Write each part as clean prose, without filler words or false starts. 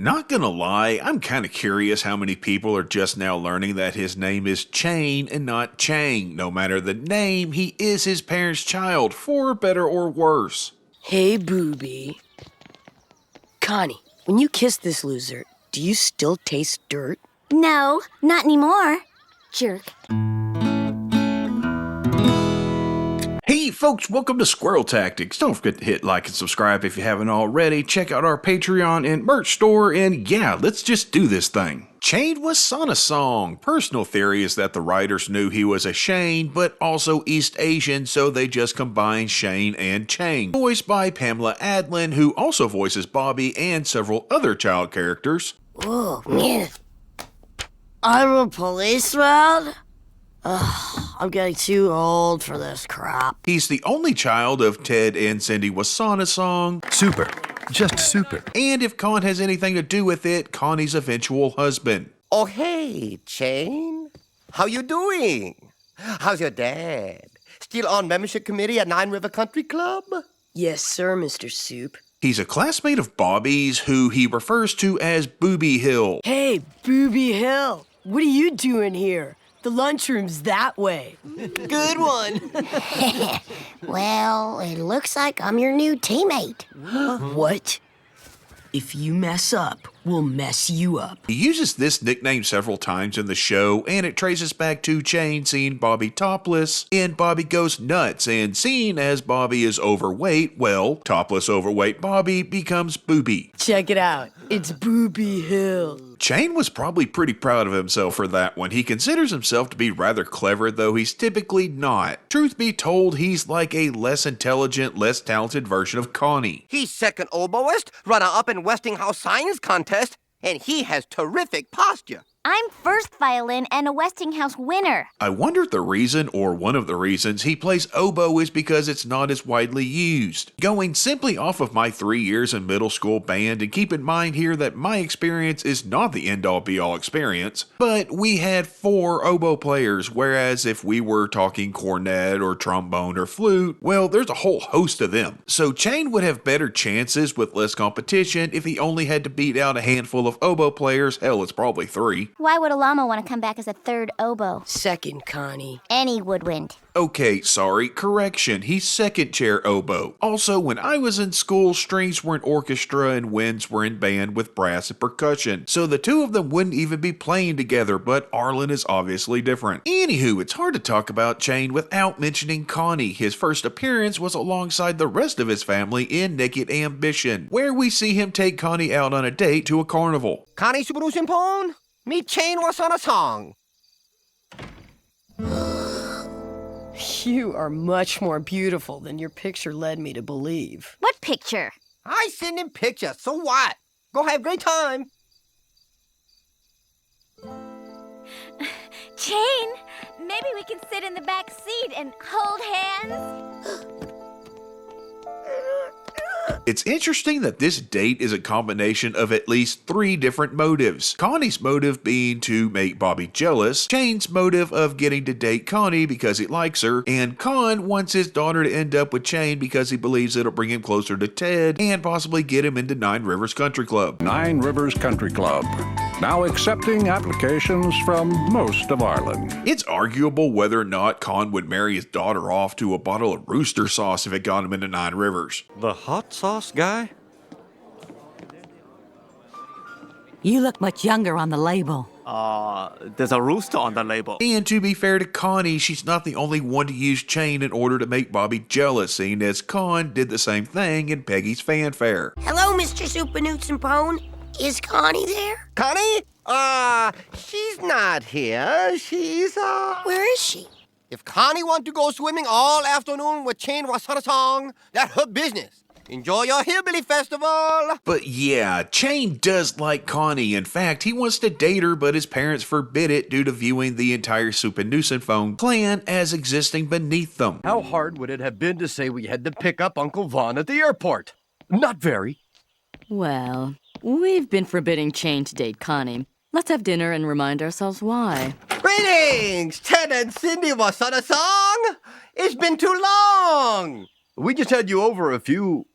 Not gonna lie, I'm kinda curious how many people are just now learning that his name is Chane and not Chang. No matter the name, he is his parents' child, for better or worse. Hey, booby. Connie, when you kiss this loser, do you still taste dirt? No, not anymore. Jerk. Hey folks, welcome to Squirrel Tactics. Don't forget to hit like and subscribe if you haven't already. Check out our Patreon and merch store, and yeah, let's just do this thing. Chane Wassanasong. Personal theory is that the writers knew he was a Shane, but also East Asian, so they just combined Shane and Chang. Voiced by Pamela Adlin, who also voices Bobby and several other child characters. Whoa, man. I'm a policeman? Ugh, I'm getting too old for this crap. He's the only child of Ted and Cindy Wassanasong. Super. Just super. And if Con has anything to do with it, Connie's eventual husband. Oh, hey, Chane. How you doing? How's your dad? Still on membership committee at Nine River Country Club? Yes, sir, Mr. Soup. He's a classmate of Bobby's who he refers to as Booby Hill. Hey, Booby Hill. What are you doing here? The lunchroom's that way. Good one. Well, it looks like I'm your new teammate. What? If you mess up, we'll mess you up. He uses this nickname several times in the show, and it traces back to Chane seeing Bobby topless, and Bobby goes nuts, and seeing as Bobby is overweight, well, topless overweight Bobby becomes Booby. Check it out. It's Booby Hill. Chane was probably pretty proud of himself for that one. He considers himself to be rather clever, though he's typically not. Truth be told, he's like a less intelligent, less talented version of Connie. He's second oboist, runner-up in Westinghouse Science Contest, and he has terrific posture. I'm first violin and a Westinghouse winner. I wonder if the reason, or one of the reasons, he plays oboe is because it's not as widely used. Going simply off of my 3 years in middle school band, and keep in mind here that my experience is not the end-all be-all experience, but we had 4 oboe players, whereas if we were talking cornet or trombone or flute, well, there's a whole host of them. So Chane would have better chances with less competition if he only had to beat out a handful of oboe players. Hell, it's probably 3. Why would a llama want to come back as a third oboe? Second, Connie. Any woodwind. Okay, sorry, correction, he's second chair oboe. Also, when I was in school, strings were in orchestra and winds were in band with brass and percussion, so the two of them wouldn't even be playing together, but Arlen is obviously different. Anywho, it's hard to talk about Chane without mentioning Connie. His first appearance was alongside the rest of his family in Naked Ambition, where we see him take Connie out on a date to a carnival. Connie Subaru Simpon, meet Chane Wassanasong. You are much more beautiful than your picture led me to believe. What picture? I send him pictures, so what? Go have a great time. Chane, maybe we can sit in the back seat and hold hands? It's interesting that this date is a combination of at least 3 different motives. Connie's motive being to make Bobby jealous, Chane's motive of getting to date Connie because he likes her, and Con wants his daughter to end up with Chane because he believes it'll bring him closer to Ted and possibly get him into Nine Rivers Country Club. Nine Rivers Country Club. Now accepting applications from most of Ireland. It's arguable whether or not Con would marry his daughter off to a bottle of rooster sauce if it got him into Nine Rivers. The hot sauce guy? You look much younger on the label. There's a rooster on the label. And to be fair to Connie, she's not the only one to use Chane in order to make Bobby jealous, seeing as Con did the same thing in Peggy's fanfare. Hello, Mr. Supernoots. Is Connie there? Connie? She's not here. She's, Where is she? If Connie wants to go swimming all afternoon with Chane Wassanasong, that's her business. Enjoy your hillbilly festival. But yeah, Chane does like Connie. In fact, he wants to date her, but his parents forbid it due to viewing the entire Supernoosenphone clan as existing beneath them. How hard would it have been to say we had to pick up Uncle Vaughn at the airport? Not very. Well, we've been forbidding Chane to date Connie. Let's have dinner and remind ourselves why. Greetings, Ted and Cindy Wassanasong. It's been too long. We just had you over a few,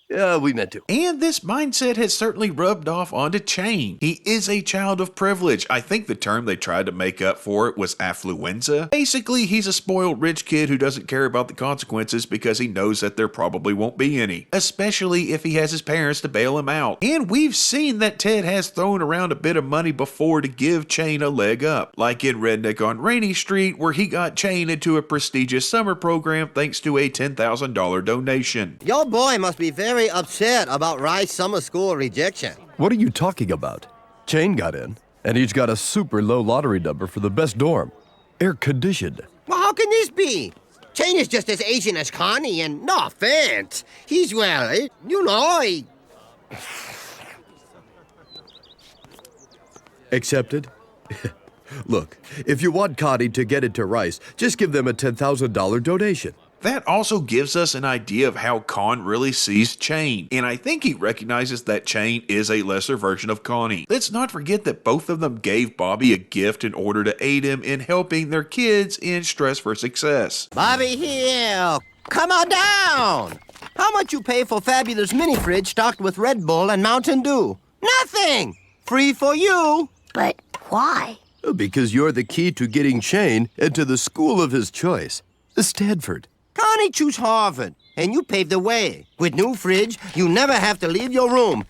Yeah, we meant to. And this mindset has certainly rubbed off onto Chane. He is a child of privilege. I think the term they tried to make up for it was affluenza. Basically, he's a spoiled rich kid who doesn't care about the consequences because he knows that there probably won't be any, especially if he has his parents to bail him out. And we've seen that Ted has thrown around a bit of money before to give Chane a leg up, like in Redneck on Rainy Street, where he got Chane into a prestigious summer program thanks to a $10,000 donation. Your boy must be very upset about Rice's summer school rejection. What are you talking about? Chane got in, and he's got a super low lottery number for the best dorm. Air-conditioned. Well, how can this be? Chane is just as Asian as Connie, and no offense, he's, well, Accepted? Look, if you want Connie to get into Rice, just give them a $10,000 donation. That also gives us an idea of how Con really sees Chane, and I think he recognizes that Chane is a lesser version of Connie. Let's not forget that both of them gave Bobby a gift in order to aid him in helping their kids in Stress for Success. Bobby Hill, come on down. How much you pay for fabulous mini fridge stocked with Red Bull and Mountain Dew? Nothing. Free for you. But why? Because you're the key to getting Chane into the school of his choice, Stanford. Connie chose Harvard, and you paved the way. With new fridge, you never have to leave your room.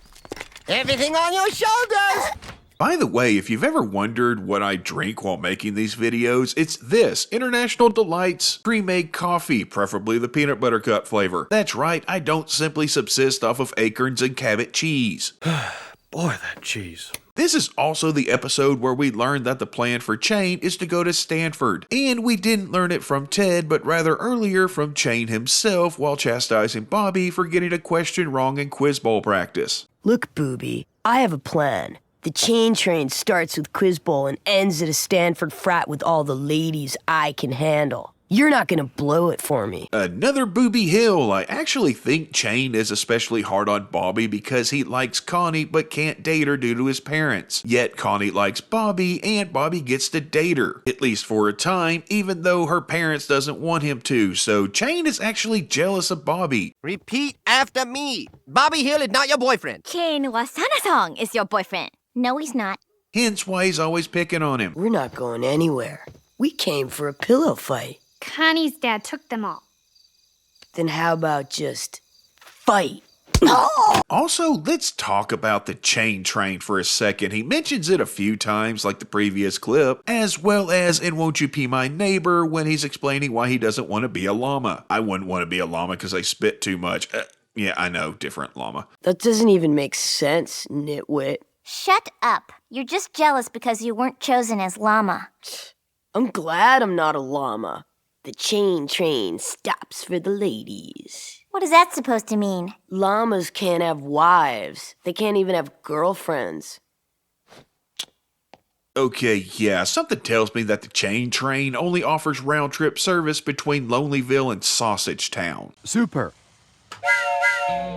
Everything on your shoulders. By the way, if you've ever wondered what I drink while making these videos, it's this International Delights pre-made coffee, preferably the peanut butter cup flavor. That's right, I don't simply subsist off of acorns and Cabot cheese. Boy, that cheese. This is also the episode where we learned that the plan for Chane is to go to Stanford. And we didn't learn it from Ted, but rather earlier from Chane himself while chastising Bobby for getting a question wrong in quiz bowl practice. Look, Booby, I have a plan. The Chane Train starts with quiz bowl and ends at a Stanford frat with all the ladies I can handle. You're not gonna blow it for me. Another Booby Hill. I actually think Chane is especially hard on Bobby because he likes Connie but can't date her due to his parents. Yet Connie likes Bobby and Bobby gets to date her, at least for a time, even though her parents doesn't want him to, so Chane is actually jealous of Bobby. Repeat after me. Bobby Hill is not your boyfriend. Chane Wassanasong is your boyfriend. No, he's not. Hence why he's always picking on him. We're not going anywhere. We came for a pillow fight. Connie's dad took them all. Then how about just fight? Also, let's talk about the Chane Train for a second. He mentions it a few times like the previous clip, as well as in Won't You Pee My Neighbor when he's explaining why he doesn't want to be a llama. I wouldn't want to be a llama because I spit too much. Yeah, I know, different llama. That doesn't even make sense, nitwit. Shut up. You're just jealous because you weren't chosen as llama. I'm glad I'm not a llama. The Chane Train stops for the ladies. What is that supposed to mean? Llamas can't have wives. They can't even have girlfriends. Okay, yeah, something tells me that the Chane Train only offers round-trip service between Lonelyville and Sausage Town. Super.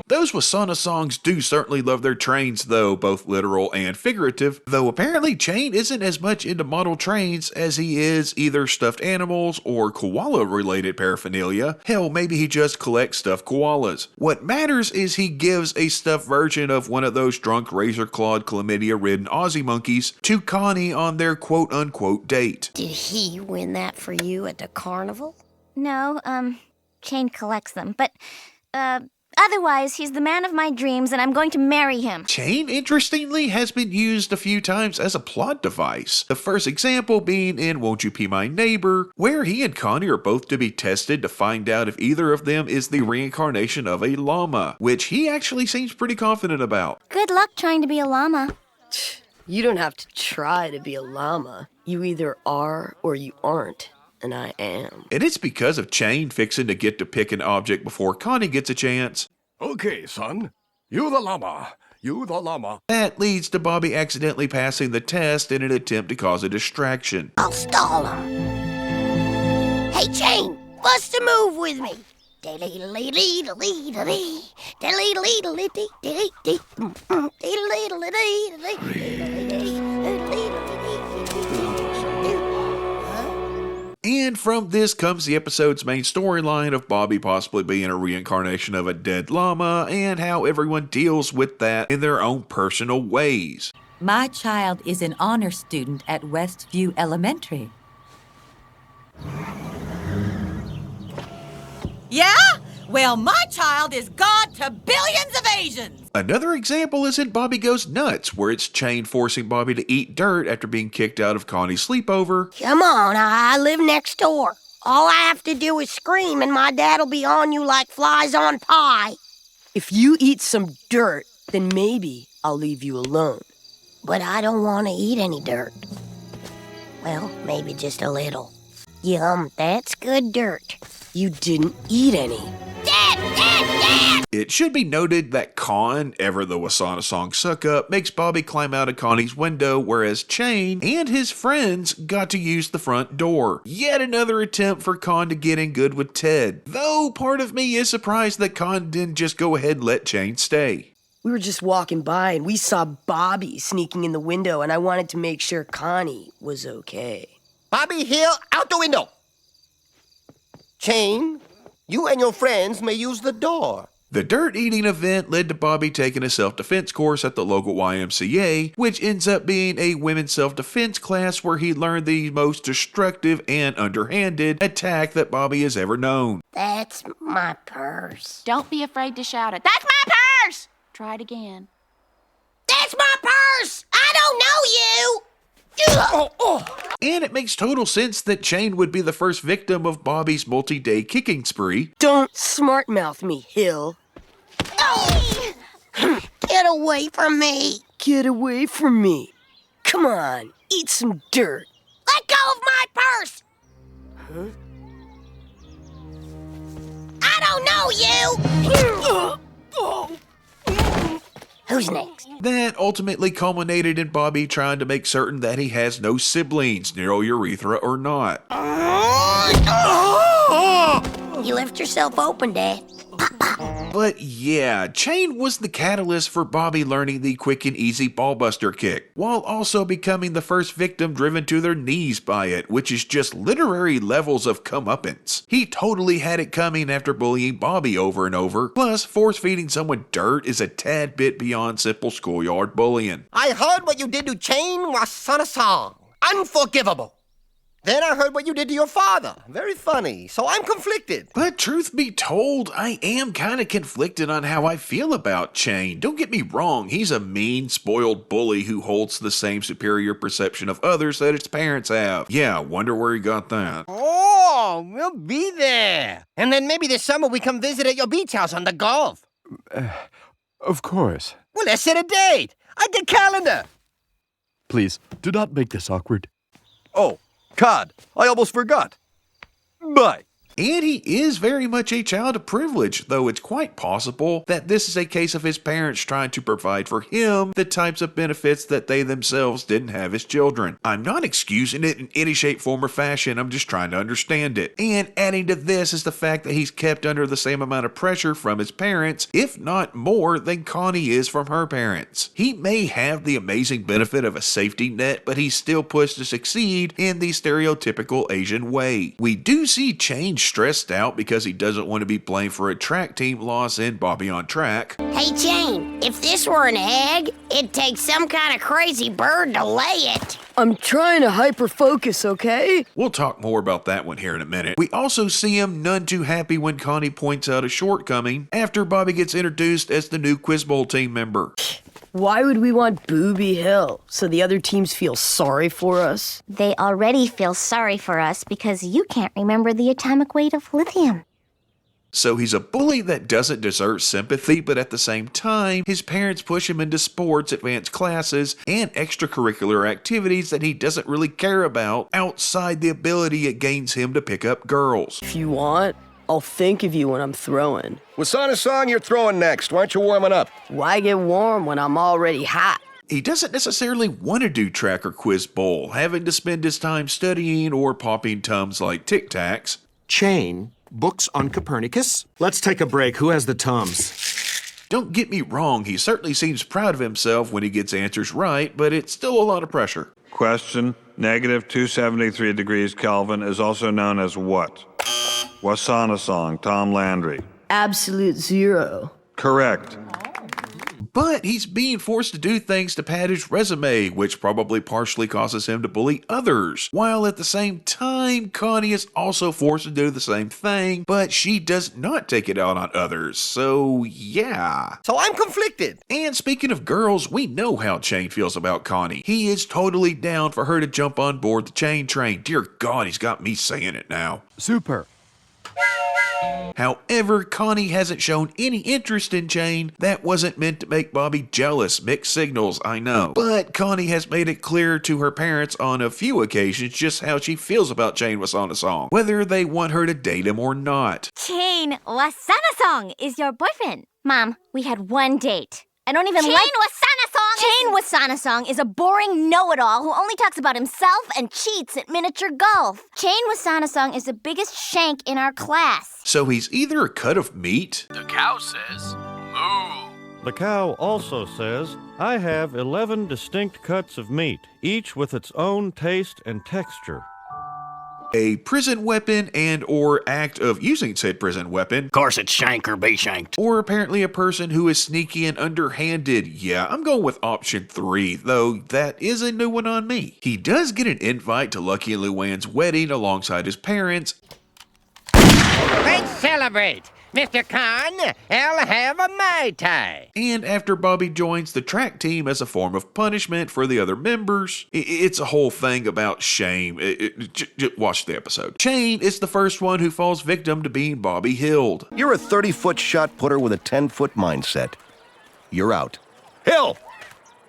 Those Wassanasongs do certainly love their trains though, both literal and figurative, though apparently Chane isn't as much into model trains as he is either stuffed animals or koala-related paraphernalia. Hell, maybe he just collects stuffed koalas. What matters is he gives a stuffed version of one of those drunk razor-clawed chlamydia-ridden Aussie monkeys to Connie on their quote-unquote date. Did he win that for you at the carnival? No, Chane collects them, but, otherwise, he's the man of my dreams, and I'm going to marry him. Chane, interestingly, has been used a few times as a plot device. The first example being in Won't You Pee My Neighbor, where he and Connie are both to be tested to find out if either of them is the reincarnation of a llama, which he actually seems pretty confident about. Good luck trying to be a llama. You don't have to try to be a llama. You either are or you aren't. And I am. And it's because of Chane fixing to get to pick an object before Connie gets a chance. Okay, son. You the llama. You the llama. That leads to Bobby accidentally passing the test in an attempt to cause a distraction. I'll stall him. Hey, Chane, bust a move with me. And from this comes the episode's main storyline of Bobby possibly being a reincarnation of a dead llama and how everyone deals with that in their own personal ways. My child is an honor student at Westview Elementary. Yeah? Well, my child is God to billions of Asians! Another example is in Bobby Goes Nuts, where it's Chane forcing Bobby to eat dirt after being kicked out of Connie's sleepover. Come on, I live next door. All I have to do is scream and my dad'll be on you like flies on pie. If you eat some dirt, then maybe I'll leave you alone. But I don't want to eat any dirt. Well, maybe just a little. Yum, that's good dirt. You didn't eat any. Dad! It should be noted that Con, ever the Wassanasong suck-up, makes Bobby climb out of Connie's window, whereas Chane and his friends got to use the front door. Yet another attempt for Con to get in good with Ted, though part of me is surprised that Con didn't just go ahead and let Chane stay. We were just walking by and we saw Bobby sneaking in the window and I wanted to make sure Connie was okay. Bobby here, out the window. Chane, you and your friends may use the door. The dirt eating event led to Bobby taking a self-defense course at the local YMCA, which ends up being a women's self-defense class where he learned the most destructive and underhanded attack that Bobby has ever known. That's my purse. Don't be afraid to shout it. That's my purse! Try it again. That's my purse! I don't know you! And it makes total sense that Chane would be the first victim of Bobby's multi-day kicking spree. Don't smart mouth me, Hill. Get away from me! Get away from me! Come on, eat some dirt. Let go of my purse! Huh? I don't know you! Who's next? That ultimately culminated in Bobby trying to make certain that he has no siblings, neurourethra or not. You left yourself open, Dad. But yeah, Chane was the catalyst for Bobby learning the quick and easy ballbuster kick, while also becoming the first victim driven to their knees by it, which is just literary levels of comeuppance. He totally had it coming after bullying Bobby over and over, plus force-feeding someone dirt is a tad bit beyond simple schoolyard bullying. I heard what you did to Chane Wassanasong. Unforgivable. Then I heard what you did to your father. Very funny. So I'm conflicted. But truth be told, I am kind of conflicted on how I feel about Chane. Don't get me wrong, he's a mean, spoiled bully who holds the same superior perception of others that his parents have. Yeah, wonder where he got that. Oh, we'll be there. And then maybe this summer we come visit at your beach house on the Gulf. Of course. Well, let's set a date. I get calendar. Please, do not make this awkward. Oh, God, I almost forgot. Bye. And he is very much a child of privilege, though it's quite possible that this is a case of his parents trying to provide for him the types of benefits that they themselves didn't have as children. I'm not excusing it in any shape, form, or fashion, I'm just trying to understand it. And adding to this is the fact that he's kept under the same amount of pressure from his parents, if not more than Connie is from her parents. He may have the amazing benefit of a safety net, but he's still pushed to succeed in the stereotypical Asian way. We do see change stressed out because he doesn't want to be blamed for a track team loss in Bobby on Track. Hey, Chane, if this were an egg, it'd take some kind of crazy bird to lay it. I'm trying to hyper-focus, okay? We'll talk more about that one here in a minute. We also see him none too happy when Connie points out a shortcoming after Bobby gets introduced as the new Quiz Bowl team member. Why would we want Booby Hill? So the other teams feel sorry for us? They already feel sorry for us because you can't remember the atomic weight of lithium. So he's a bully that doesn't deserve sympathy, but at the same time, his parents push him into sports, advanced classes, and extracurricular activities that he doesn't really care about outside the ability it gains him to pick up girls. If you want, I'll think of you when I'm throwing. Wassanasong, you're throwing next. Why aren't you warming up? Why get warm when I'm already hot? He doesn't necessarily want to do track or quiz bowl, having to spend his time studying or popping tums like Tic Tacs. Chane, books on Copernicus? Let's take a break. Who has the Tums? Don't get me wrong, he certainly seems proud of himself when he gets answers right, but it's still a lot of pressure. Question Negative 273 degrees Kelvin is also known as what? Wassanasong, Tom Landry. Absolute zero. Correct. But he's being forced to do things to pad his resume, which probably partially causes him to bully others. While at the same time, Connie is also forced to do the same thing, but she does not take it out on others. So, yeah. So I'm conflicted. And speaking of girls, we know how Chane feels about Connie. He is totally down for her to jump on board the Chane Train. Dear God, he's got me saying it now. Super. However, Connie hasn't shown any interest in Chane. That wasn't meant to make Bobby jealous. Mixed signals, I know. But Connie has made it clear to her parents on a few occasions just how she feels about Chane Wassanasong, whether they want her to date him or not. Chane Wassanasong is your boyfriend. Mom, we had one date. I don't even Chane like... Wassanasong Chane Wassanasong is a boring know-it-all who only talks about himself and cheats at miniature golf. Chane Wassanasong is the biggest shank in our class. So he's either a cut of meat. The cow says, moo. The cow also says, I have 11 distinct cuts of meat, each with its own taste and texture. A prison weapon and or act of using said prison weapon. Of course it's shank or be shanked. Or apparently a person who is sneaky and underhanded. Yeah, I'm going with option 3, though that is a new one on me. He does get an invite to Lucky and Luann's wedding alongside his parents. Let's celebrate. Mr. Khan, I'll have a Mai Tai. And after Bobby joins the track team as a form of punishment for the other members, it's a whole thing about shame. Watch the episode. Chane is the first one who falls victim to being Bobby Hilled. You're a 30-foot shot putter with a 10-foot mindset. You're out. Hill!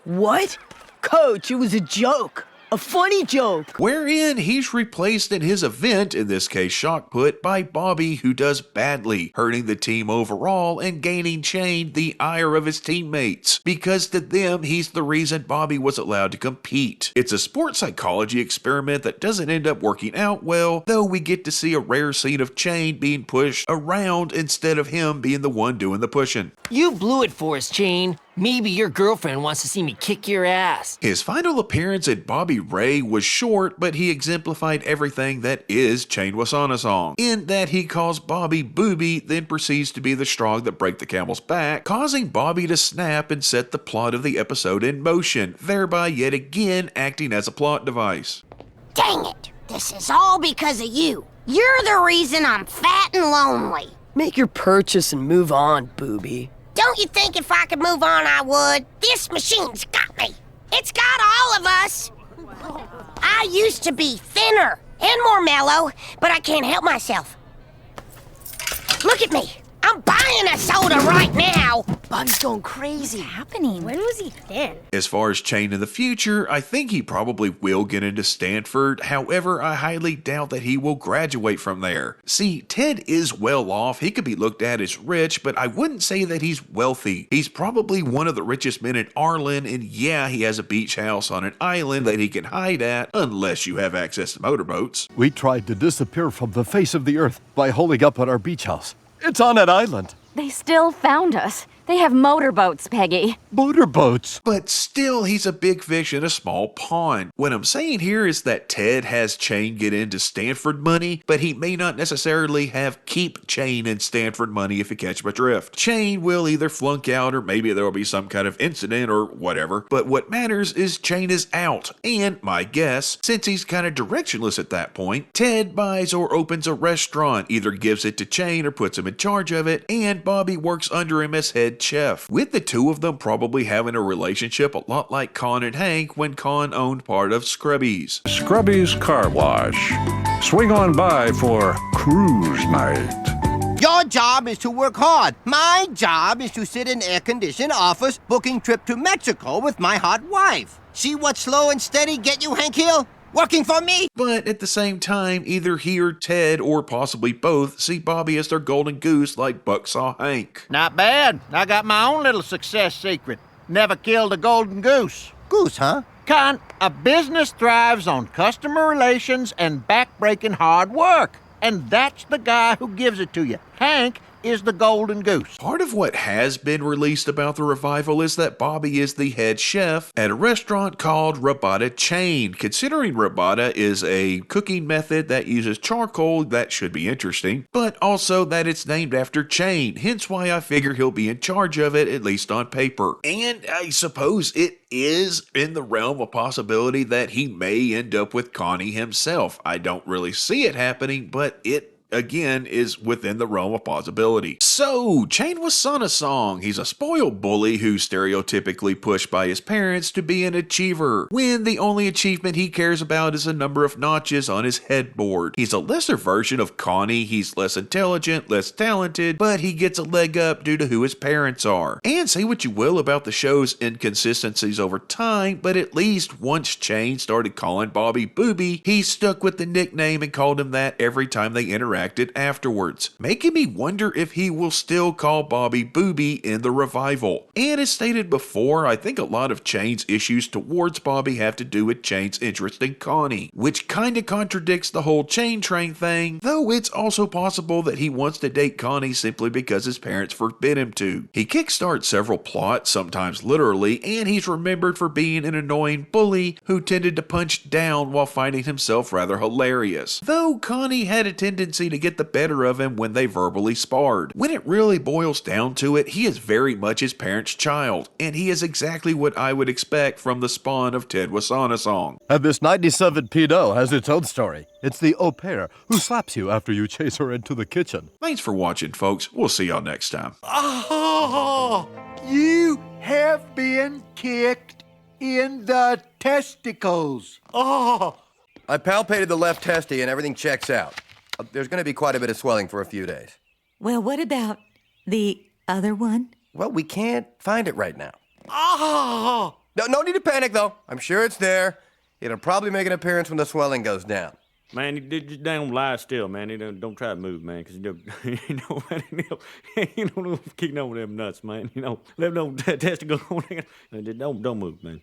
What? Coach, it was a joke. A funny joke. Wherein he's replaced in his event, in this case shot put, by Bobby, who does badly, hurting the team overall and gaining Chane the ire of his teammates. Because to them, he's the reason Bobby was allowed to compete. It's a sports psychology experiment that doesn't end up working out well, though we get to see a rare scene of Chane being pushed around instead of him being the one doing the pushing. You blew it for us, Chane. Maybe your girlfriend wants to see me kick your ass. His final appearance at Bobby Ray was short, but he exemplified everything that is Chane Wassanasong, in that he calls Bobby Booby, then proceeds to be the straw that break the camel's back, causing Bobby to snap and set the plot of the episode in motion, thereby yet again acting as a plot device. Dang it! This is all because of you. You're the reason I'm fat and lonely. Make your purchase and move on, Booby. Don't you think if I could move on, I would? This machine's got me. It's got all of us. I used to be thinner and more mellow, but I can't help myself. Look at me. I'm buying a soda right now. Bobby's going crazy. What's happening? When was he thin? As far as Chane in the future, I think he probably will get into Stanford. However, I highly doubt that he will graduate from there. See, Ted is well off. He could be looked at as rich, but I wouldn't say that he's wealthy. He's probably one of the richest men in Arlen, and yeah, he has a beach house on an island that he can hide at, unless you have access to motorboats. We tried to disappear from the face of the earth by holing up at our beach house. It's on an island. They still found us. They have motorboats, Peggy. Motorboats? But still, he's a big fish in a small pond. What I'm saying here is that Ted has Chane get into Stanford money, but he may not necessarily have keep Chane in Stanford money if you catch my drift. Chane will either flunk out or maybe there will be some kind of incident or whatever, but what matters is Chane is out. And my guess, since he's kind of directionless at that point, Ted buys or opens a restaurant, either gives it to Chane or puts him in charge of it, and Bobby works under him as head chef, with the two of them probably having a relationship a lot like Con and Hank when Con owned part of Scrubby's. Scrubby's Car Wash. Swing on by for cruise night. Your job is to work hard. My job is to sit in air-conditioned office booking trip to Mexico with my hot wife. See what slow and steady get you, Hank Hill? Working for me? But at the same time, either he or Ted, or possibly both, see Bobby as their golden goose like Buck saw Hank. Not bad. I got my own little success secret. Never killed a golden goose. Goose, huh? Con, a business thrives on customer relations and back-breaking hard work. And that's the guy who gives it to you. Hank is the golden goose. Part of what has been released about the revival is that Bobby is the head chef at a restaurant called Chane. Considering rabata is a cooking method that uses charcoal, that should be interesting, but also that it's named after Chane, hence why I figure he'll be in charge of it, at least on paper. And I suppose it is in the realm of possibility that he may end up with Connie himself. I don't really see it happening, but it again is within the realm of possibility. So, Chane Wassanasong, he's a spoiled bully who's stereotypically pushed by his parents to be an achiever, when the only achievement he cares about is a number of notches on his headboard. He's a lesser version of Connie, he's less intelligent, less talented, but he gets a leg up due to who his parents are. And say what you will about the show's inconsistencies over time, but at least once Chane started calling Bobby Booby, he stuck with the nickname and called him that every time they interacted afterwards, making me wonder if he will still call Bobby Booby in the revival. And as stated before, I think a lot of Chane's issues towards Bobby have to do with Chane's interest in Connie, which kinda contradicts the whole Chane Train thing, though it's also possible that he wants to date Connie simply because his parents forbid him to. He kickstarts several plots, sometimes literally, and he's remembered for being an annoying bully who tended to punch down while finding himself rather hilarious, though Connie had a tendency to get the better of him when they verbally sparred. When it really boils down to it, he is very much his parents' child, and he is exactly what I would expect from the spawn of Ted Wassanasong. And this 97 pedo has its own story. It's the au pair who slaps you after you chase her into the kitchen. Thanks for watching, folks. We'll see y'all next time. Oh, you have been kicked in the testicles. Oh. I palpated the left testy and everything checks out. There's going to be quite a bit of swelling for a few days. Well, what about the other one? Well, we can't find it right now. Oh. No need to panic, though. I'm sure it's there. It'll probably make an appearance when the swelling goes down. Man, you just don't lie still, man. You don't try to move, man, because you don't keep over them nuts, man. Let them testicle on there. Don't move, man.